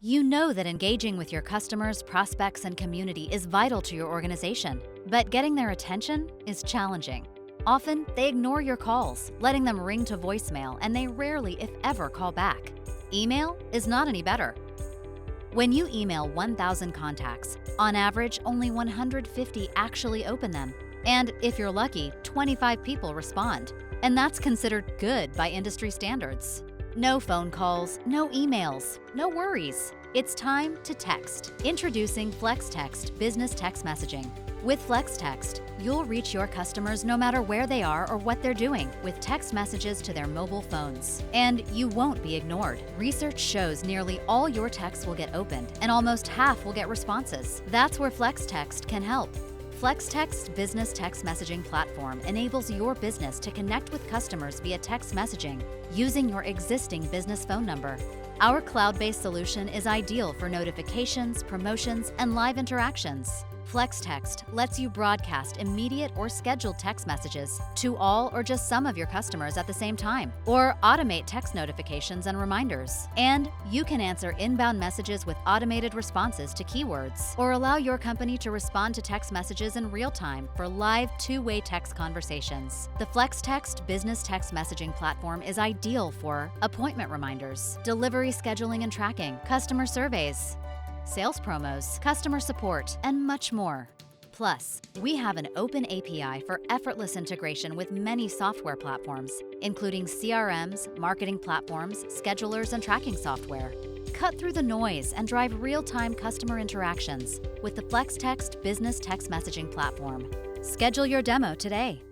You know that engaging with your customers, prospects, and community is vital to your organization, but getting their attention is challenging. Often, they ignore your calls, letting them ring to voicemail, and they rarely, if ever, call back. Email is not any better. When you email 1,000 contacts, on average, only 150 actually open them. And if you're lucky, 25 people respond. And that's considered good by industry standards. No phone calls, no emails, no worries. It's time to text. Introducing FlexText Business Text Messaging. With FlexText, you'll reach your customers no matter where they are or what they're doing, with text messages to their mobile phones. And you won't be ignored. Research shows nearly all your texts will get opened, and almost half will get responses. That's where FlexText can help. FlexText Business Text Messaging Platform enables your business to connect with customers via text messaging using your existing business phone number. Our cloud-based solution is ideal for notifications, promotions, and live interactions. FlexText lets you broadcast immediate or scheduled text messages to all or just some of your customers at the same time, or automate text notifications and reminders. And you can answer inbound messages with automated responses to keywords, or allow your company to respond to text messages in real time for live two-way text conversations. The FlexText Business Text Messaging Platform is ideal for appointment reminders, delivery scheduling and tracking, customer surveys, sales promos, customer support, and much more. Plus, we have an open API for effortless integration with many software platforms, including CRMs, marketing platforms, schedulers, and tracking software. Cut through the noise and drive real-time customer interactions with the FlexText Business Text Messaging Platform. Schedule your demo today.